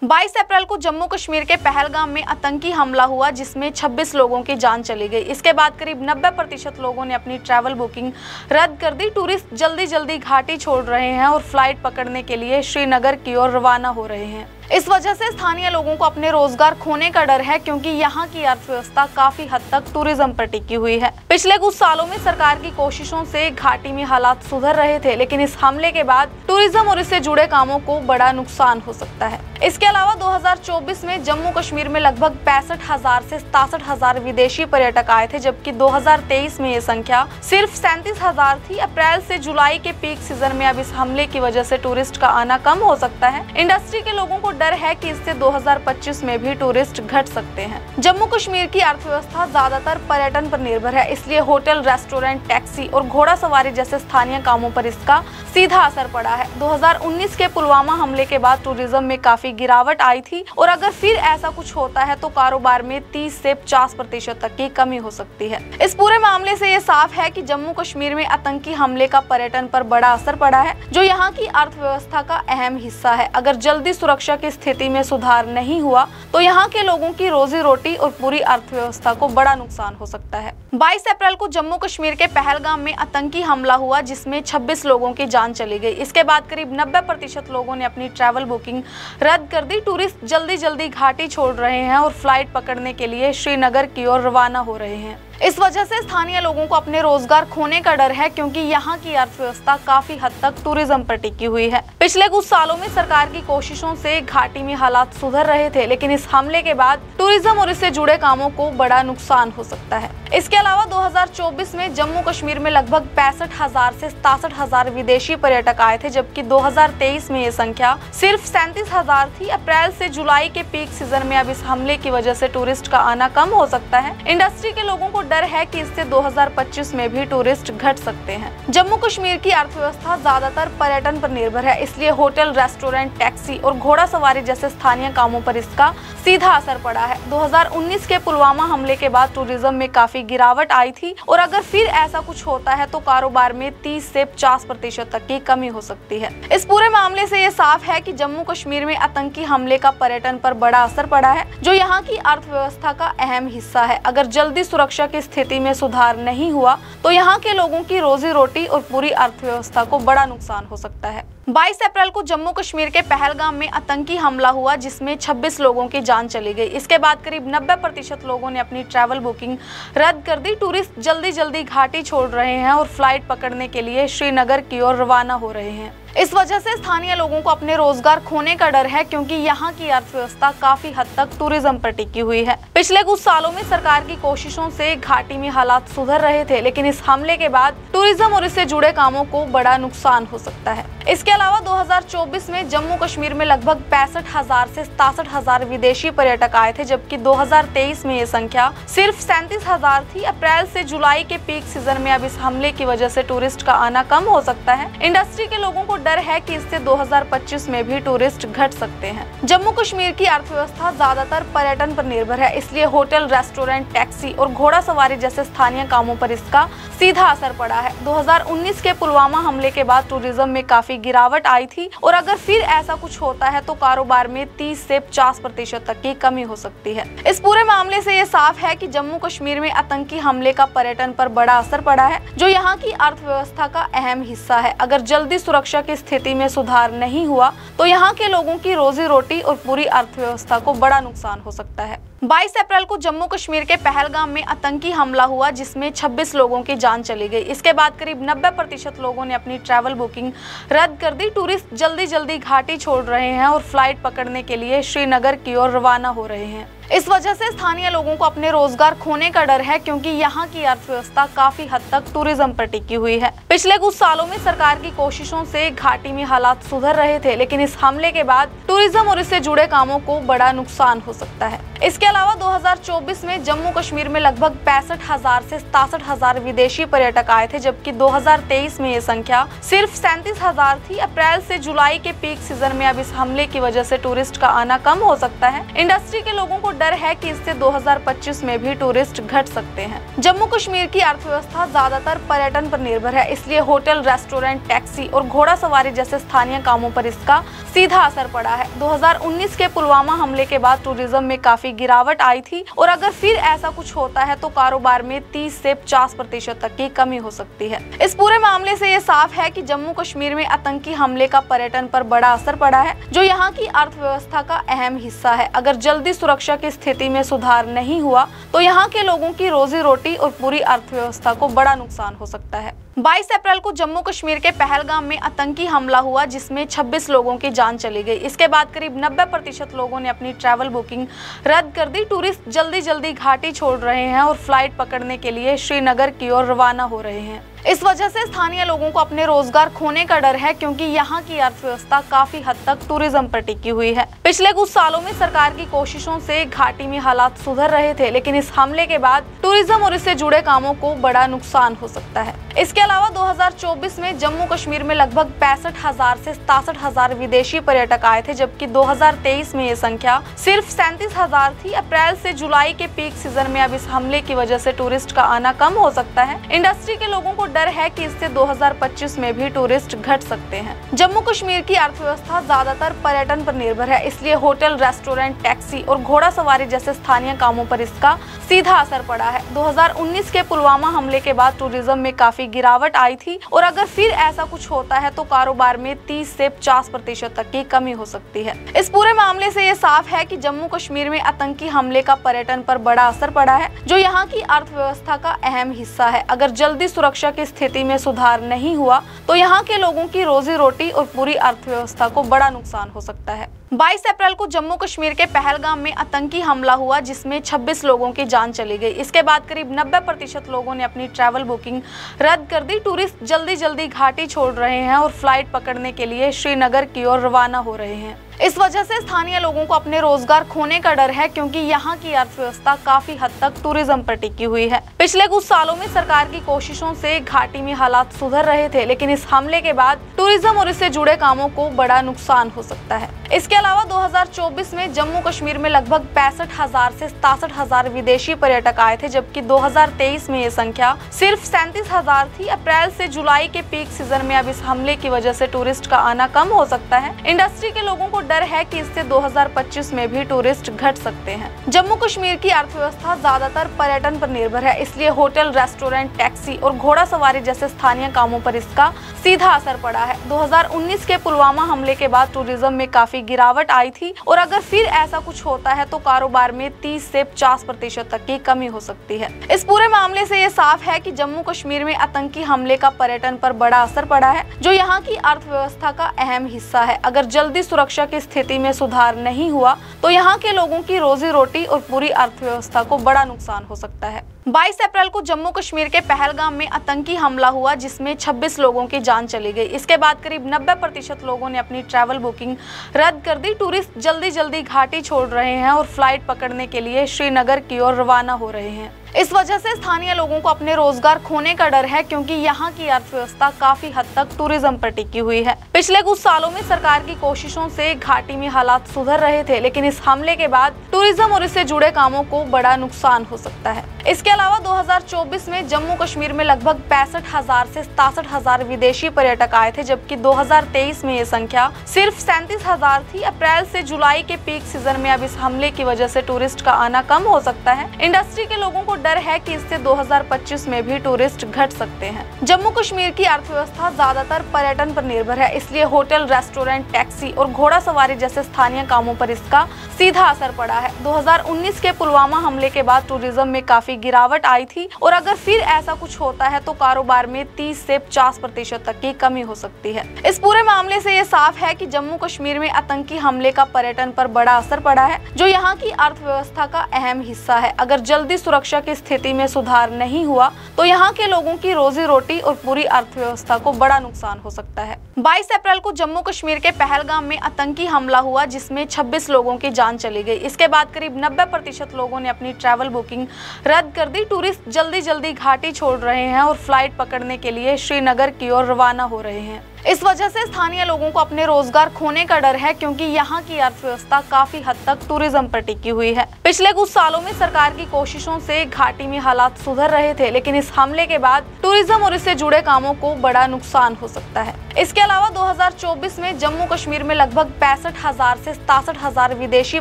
22 अप्रैल को जम्मू कश्मीर के पहलगाम में आतंकी हमला हुआ जिसमें 26 लोगों की जान चली गई। इसके बाद करीब 90% लोगों ने अपनी ट्रैवल बुकिंग रद्द कर दी। टूरिस्ट जल्दी जल्दी घाटी छोड़ रहे हैं और फ्लाइट पकड़ने के लिए श्रीनगर की ओर रवाना हो रहे हैं। इस वजह से स्थानीय लोगों को अपने रोजगार खोने का डर है, क्योंकि यहाँ की अर्थव्यवस्था काफी हद तक टूरिज्म पर टिकी हुई है। पिछले कुछ सालों में सरकार की कोशिशों से घाटी में हालात सुधर रहे थे, लेकिन इस हमले के बाद टूरिज्म और इससे जुड़े कामों को बड़ा नुकसान हो सकता है। इसके अलावा 2024 में जम्मू कश्मीर में लगभग 65,000 से 67,000 विदेशी पर्यटक आए थे, जबकि 2023 में ये संख्या सिर्फ 37,000 थी। अप्रैल से जुलाई के पीक सीजन में अब इस हमले की वजह से टूरिस्ट का आना कम हो सकता है। इंडस्ट्री के लोगों को डर है कि इससे 2025 में भी टूरिस्ट घट सकते हैं। जम्मू कश्मीर की अर्थव्यवस्था ज्यादातर पर्यटन पर निर्भर है, इसलिए होटल, रेस्टोरेंट, टैक्सी और घोड़ा सवारी जैसे स्थानीय कामों पर इसका सीधा असर पड़ा है। 2019 के पुलवामा हमले के बाद टूरिज्म में काफी गिरावट आई थी, और अगर फिर ऐसा कुछ होता है तो कारोबार में 30 से 50% तक की कमी हो सकती है। इस पूरे मामले से ये साफ है कि जम्मू कश्मीर में आतंकी हमले का पर्यटन पर बड़ा असर पड़ा है, जो यहाँ की अर्थव्यवस्था का अहम हिस्सा है। अगर जल्दी सुरक्षा की स्थिति में सुधार नहीं हुआ तो यहाँ के लोगों की रोजी रोटी और पूरी अर्थव्यवस्था को बड़ा नुकसान हो सकता है। 22 अप्रैल को जम्मू कश्मीर के पहलगाम में आतंकी हमला हुआ जिसमें 26 लोगों की जान चली गई। इसके बाद करीब 90% लोगों ने अपनी ट्रैवल बुकिंग रद्द कर दी। टूरिस्ट जल्दी जल्दी घाटी छोड़ रहे हैं और फ्लाइट पकड़ने के लिए श्रीनगर की ओर रवाना हो रहे हैं। इस वजह से स्थानीय लोगों को अपने रोजगार खोने का डर है, क्योंकि यहाँ की अर्थव्यवस्था काफी हद तक टूरिज्म पर टिकी हुई है। पिछले कुछ सालों में सरकार की कोशिशों से घाटी में हालात सुधर रहे थे, लेकिन इस हमले के बाद टूरिज्म और इससे जुड़े कामों को बड़ा नुकसान हो सकता है। इसके अलावा 2024 में जम्मू कश्मीर में लगभग 65,000 से 67,000 विदेशी पर्यटक आए थे, जबकि 2023 में ये संख्या सिर्फ 37,000 थी। अप्रैल से जुलाई के पीक सीजन में अब इस हमले की वजह से टूरिस्ट का आना कम हो सकता है। इंडस्ट्री के लोगों को डर है कि इससे 2025 में भी टूरिस्ट घट सकते हैं। जम्मू कश्मीर की अर्थव्यवस्था ज्यादातर पर्यटन पर निर्भर है, इसलिए होटल, रेस्टोरेंट, टैक्सी और घोड़ा सवारी जैसे स्थानीय कामों पर इसका सीधा असर पड़ा है। 2019 के पुलवामा हमले के बाद टूरिज्म में काफी गिरावट आई थी, और अगर फिर ऐसा कुछ होता है तो कारोबार में 30 से 50% तक की कमी हो सकती है। इस पूरे मामले से ये साफ है कि जम्मू कश्मीर में आतंकी हमले का पर्यटन पर बड़ा असर पड़ा है, जो यहाँ की अर्थव्यवस्था का अहम हिस्सा है। अगर जल्दी सुरक्षा की स्थिति में सुधार नहीं हुआ तो यहाँ के लोगों की रोजी रोटी और पूरी अर्थव्यवस्था को बड़ा नुकसान हो सकता है। 22 अप्रैल को जम्मू कश्मीर के पहलगाम में आतंकी हमला हुआ जिसमें 26 लोगों की जान चली गई। इसके बाद करीब 90% लोगों ने अपनी ट्रैवल बुकिंग रद्द कर दी। टूरिस्ट जल्दी जल्दी घाटी छोड़ रहे हैं और फ्लाइट पकड़ने के लिए श्रीनगर की ओर रवाना हो रहे हैं। इस वजह से स्थानीय लोगों को अपने रोजगार खोने का डर है, क्योंकि यहाँ की अर्थव्यवस्था काफी हद तक टूरिज्म पर टिकी हुई है। पिछले कुछ सालों में सरकार की कोशिशों से घाटी में हालात सुधर रहे थे, लेकिन इस हमले के बाद टूरिज्म और इससे जुड़े कामों को बड़ा नुकसान हो सकता है। इसके अलावा 2024 में जम्मू कश्मीर में लगभग 65,000 से 67,000 विदेशी पर्यटक आए थे, जबकि 2023 में ये संख्या सिर्फ 37,000 थी। अप्रैल से जुलाई के पीक सीजन में अब इस हमले की वजह से टूरिस्ट का आना कम हो सकता है। इंडस्ट्री के लोगों को डर है कि इससे 2025 में भी टूरिस्ट घट सकते हैं। जम्मू कश्मीर की अर्थव्यवस्था ज्यादातर पर्यटन पर निर्भर है, इसलिए होटल, रेस्टोरेंट, टैक्सी और घोड़ा सवारी जैसे स्थानीय कामों पर इसका सीधा असर पड़ा है। 2019 के पुलवामा हमले के बाद टूरिज्म में काफी गिरावट आई थी, और अगर फिर ऐसा कुछ होता है तो कारोबार में 30 से 50% तक की कमी हो सकती है। इस पूरे मामले से ये साफ है कि जम्मू कश्मीर में आतंकी हमले का पर्यटन पर बड़ा असर पड़ा है, जो यहाँ की अर्थव्यवस्था का अहम हिस्सा है। अगर जल्दी सुरक्षा की स्थिति में सुधार नहीं हुआ तो यहाँ के लोगों की रोजी रोटी और पूरी अर्थव्यवस्था को बड़ा नुकसान हो सकता है। 22 अप्रैल को जम्मू कश्मीर के पहलगाम में आतंकी हमला हुआ जिसमें 26 लोगों की जान चली गई। इसके बाद करीब 90% लोगों ने अपनी ट्रैवल बुकिंग रद्द कर दी। टूरिस्ट जल्दी जल्दी घाटी छोड़ रहे हैं और फ्लाइट पकड़ने के लिए श्रीनगर की ओर रवाना हो रहे हैं। इस वजह से स्थानीय लोगों को अपने रोजगार खोने का डर है, क्योंकि यहाँ की अर्थव्यवस्था काफी हद तक टूरिज्म पर टिकी हुई है। पिछले कुछ सालों में सरकार की कोशिशों से घाटी में हालात सुधर रहे थे, लेकिन इस हमले के बाद टूरिज्म और इससे जुड़े कामों को बड़ा नुकसान हो सकता है। इसके अलावा 2024 में जम्मू कश्मीर में लगभग 65,000 से 67,000 विदेशी पर्यटक आए थे, जबकि 2023 में ये संख्या सिर्फ 37,000 थी। अप्रैल से जुलाई के पीक सीजन में अब इस हमले की वजह से टूरिस्ट का आना कम हो सकता है। इंडस्ट्री के लोगों को डर है कि इससे 2025 में भी टूरिस्ट घट सकते हैं। जम्मू कश्मीर की अर्थव्यवस्था ज्यादातर पर्यटन पर निर्भर है, इसलिए होटल, रेस्टोरेंट, टैक्सी और घोड़ा सवारी जैसे स्थानीय कामों पर इसका सीधा असर पड़ा है। 2019 के पुलवामा हमले के बाद टूरिज्म में काफी गिरावट आई थी और अगर फिर ऐसा कुछ होता है तो कारोबार में 30 से 50% तक की कमी हो सकती है। इस पूरे मामले से ये साफ है कि जम्मू कश्मीर में आतंकी हमले का पर्यटन पर बड़ा असर पड़ा है, जो यहाँ की अर्थव्यवस्था का अहम हिस्सा है। अगर जल्दी सुरक्षा की स्थिति में सुधार नहीं हुआ तो यहाँ के लोगों की रोजी रोटी और पूरी अर्थव्यवस्था को बड़ा नुकसान हो सकता है। 22 अप्रैल को जम्मू कश्मीर के पहलगाम में आतंकी हमला हुआ, जिसमें 26 लोगों की जान चली गई। इसके बाद करीब 90% लोगों ने अपनी ट्रैवल बुकिंग रद्द कर दी। टूरिस्ट जल्दी जल्दी घाटी छोड़ रहे हैं और फ्लाइट पकड़ने के लिए श्रीनगर की ओर रवाना हो रहे हैं। इस वजह से स्थानीय लोगों को अपने रोजगार खोने का डर है, क्योंकि यहाँ की अर्थव्यवस्था काफी हद तक टूरिज्म पर टिकी हुई है। पिछले कुछ सालों में सरकार की कोशिशों से घाटी में हालात सुधर रहे थे, लेकिन इस हमले के बाद टूरिज्म और इससे जुड़े कामों को बड़ा नुकसान हो सकता है। इसके अलावा 2024 में जम्मू कश्मीर में लगभग 65,000 से 67,000 विदेशी पर्यटक आए थे, जबकि 2023 में ये संख्या सिर्फ 37,000 थी। अप्रैल से जुलाई के पीक सीजन में अब इस हमले की वजह से टूरिस्ट का आना कम हो सकता है। इंडस्ट्री के लोगों को डर है कि इससे 2025 में भी टूरिस्ट घट सकते हैं। जम्मू कश्मीर की अर्थव्यवस्था ज्यादातर पर्यटन पर निर्भर है, इसलिए होटल, रेस्टोरेंट, टैक्सी और घोड़ा सवारी जैसे स्थानीय कामों पर इसका सीधा असर पड़ा है। 2019 के पुलवामा हमले के बाद टूरिज्म में काफी गिरावट आई थी और अगर फिर ऐसा कुछ होता है तो कारोबार में 30 से 50% तक की कमी हो सकती है। इस पूरे मामले से ये साफ है कि जम्मू कश्मीर में आतंकी हमले का पर्यटन पर बड़ा असर पड़ा है, जो यहाँ की अर्थव्यवस्था का अहम हिस्सा है। अगर जल्दी सुरक्षा की स्थिति में सुधार नहीं हुआ तो यहाँ के लोगों की रोजी रोटी और पूरी अर्थव्यवस्था को बड़ा नुकसान हो सकता है। 22 अप्रैल को जम्मू कश्मीर के पहलगाम में आतंकी हमला हुआ, जिसमें 26 लोगों की जान चली गई। इसके बाद करीब 90% लोगों ने अपनी ट्रैवल बुकिंग रद्द कर दी। टूरिस्ट जल्दी जल्दी घाटी छोड़ रहे हैं और फ्लाइट पकड़ने के लिए श्रीनगर की ओर रवाना हो रहे हैं। इस वजह से स्थानीय लोगों को अपने रोजगार खोने का डर है, क्योंकि यहाँ की अर्थव्यवस्था काफी हद तक टूरिज्म पर टिकी हुई है। पिछले कुछ सालों में सरकार की कोशिशों से घाटी में हालात सुधर रहे थे, लेकिन इस हमले के बाद टूरिज्म और इससे जुड़े कामों को बड़ा नुकसान हो सकता है। इसके अलावा 2024 में जम्मू कश्मीर में लगभग 65,000 से 67,000 विदेशी पर्यटक आए थे, जबकि 2023 में ये संख्या सिर्फ 37,000 थी। अप्रैल से जुलाई के पीक सीजन में अब इस हमले की वजह से टूरिस्ट का आना कम हो सकता है। इंडस्ट्री के लोगों को डर है कि इससे 2025 में भी टूरिस्ट घट सकते हैं। जम्मू कश्मीर की अर्थव्यवस्था ज्यादातर पर्यटन पर निर्भर है, इसलिए होटल, रेस्टोरेंट, टैक्सी और घोड़ा सवारी जैसे स्थानीय कामों पर इसका सीधा असर पड़ा है। 2019 के पुलवामा हमले के बाद टूरिज्म में काफी गिरावट आई थी और अगर फिर ऐसा कुछ होता है तो कारोबार में 30 से 50% तक की कमी हो सकती है। इस पूरे मामले से ये साफ है कि जम्मू कश्मीर में आतंकी हमले का पर्यटन पर बड़ा असर पड़ा है, जो यहाँ की अर्थव्यवस्था का अहम हिस्सा है। अगर जल्दी सुरक्षा की स्थिति में सुधार नहीं हुआ तो यहाँ के लोगों की रोजी रोटी और पूरी अर्थव्यवस्था को बड़ा नुकसान हो सकता है। 22 अप्रैल को जम्मू कश्मीर के पहलगाम में आतंकी हमला हुआ, जिसमें 26 लोगों की जान चली गई। इसके बाद करीब 90% लोगों ने अपनी ट्रैवल बुकिंग रद्द कर दी। टूरिस्ट जल्दी जल्दी घाटी छोड़ रहे हैं और फ्लाइट पकड़ने के लिए श्रीनगर की ओर रवाना हो रहे हैं। इस वजह से स्थानीय लोगों को अपने रोजगार खोने का डर है, क्योंकि यहाँ की अर्थव्यवस्था काफी हद तक टूरिज्म पर टिकी हुई है। पिछले कुछ सालों में सरकार की कोशिशों से घाटी में हालात सुधर रहे थे, लेकिन इस हमले के बाद टूरिज्म और इससे जुड़े कामों को बड़ा नुकसान हो सकता है। इसके अलावा 2024 में जम्मू कश्मीर में लगभग 65,000 से 67,000 विदेशी पर्यटक आए थे, जबकि 2023 में ये संख्या सिर्फ 37,000 थी। अप्रैल से जुलाई के पीक सीजन में अब इस हमले की वजह से टूरिस्ट का आना कम हो सकता है। इंडस्ट्री के लोगों को डर है कि इससे 2025 में भी टूरिस्ट घट सकते हैं। जम्मू कश्मीर की अर्थव्यवस्था ज्यादातर पर्यटन पर निर्भर है, इसलिए होटल, रेस्टोरेंट, टैक्सी और घोड़ा सवारी जैसे स्थानीय कामों पर इसका सीधा असर पड़ा है। 2019 के पुलवामा हमले के बाद टूरिज्म में काफी गिरावट आई थी और अगर फिर ऐसा कुछ होता है तो कारोबार में 30 से 50% तक की कमी हो सकती है। इस पूरे मामले से ये साफ है कि जम्मू कश्मीर में आतंकी हमले का पर्यटन पर बड़ा असर पड़ा है, जो यहाँ की अर्थव्यवस्था का अहम हिस्सा है। अगर जल्दी सुरक्षा की स्थिति में सुधार नहीं हुआ तो यहाँ के लोगों की रोजी रोटी और पूरी अर्थव्यवस्था को बड़ा नुकसान हो सकता है। 22 अप्रैल को जम्मू कश्मीर के पहलगाम में आतंकी हमला हुआ, जिसमें 26 लोगों की जान चली गई। इसके बाद करीब 90% लोगों ने अपनी ट्रैवल बुकिंग रद्द कर दी। टूरिस्ट जल्दी जल्दी घाटी छोड़ रहे हैं और फ्लाइट पकड़ने के लिए श्रीनगर की ओर रवाना हो रहे हैं। इस वजह से स्थानीय लोगों को अपने रोजगार खोने का डर है, क्योंकि यहाँ की अर्थव्यवस्था काफी हद तक टूरिज्म पर टिकी हुई है। पिछले कुछ सालों में सरकार की कोशिशों से घाटी में हालात सुधर रहे थे, लेकिन इस हमले के बाद टूरिज्म और इससे जुड़े कामों को बड़ा नुकसान हो सकता है। इसके अलावा 2024 में जम्मू कश्मीर में लगभग 65,000 से 67,000 विदेशी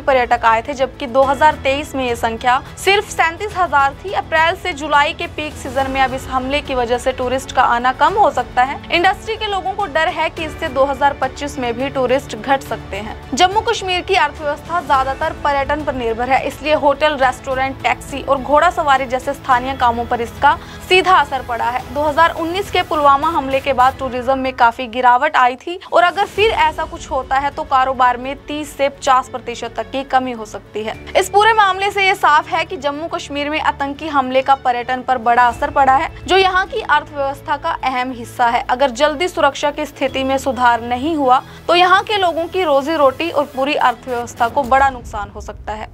पर्यटक आए थे, जबकि 2023 में ये संख्या सिर्फ 37,000 थी। अप्रैल से जुलाई के पीक सीजन में अब इस हमले की वजह से टूरिस्ट का आना कम हो सकता है। इंडस्ट्री के लोगों को डर है कि इससे 2025 में भी टूरिस्ट घट सकते हैं। जम्मू कश्मीर की अर्थव्यवस्था ज्यादातर पर्यटन पर निर्भर है, इसलिए होटल, रेस्टोरेंट, टैक्सी और घोड़ा सवारी जैसे स्थानीय कामों पर इसका सीधा असर पड़ा है। 2019 के पुलवामा हमले के बाद टूरिज्म में काफी गिरावट आई थी, और अगर फिर ऐसा कुछ होता है तो कारोबार में 30 से 50% तक की कमी हो सकती है। इस पूरे मामले से ये साफ है कि जम्मू कश्मीर में आतंकी हमले का पर्यटन पर बड़ा असर पड़ा है, जो यहाँ की अर्थव्यवस्था का अहम हिस्सा है। अगर जल्दी सुरक्षा की स्थिति में सुधार नहीं हुआ तो यहाँ के लोगों की रोजी रोटी और पूरी अर्थव्यवस्था को बड़ा नुकसान हो सकता है।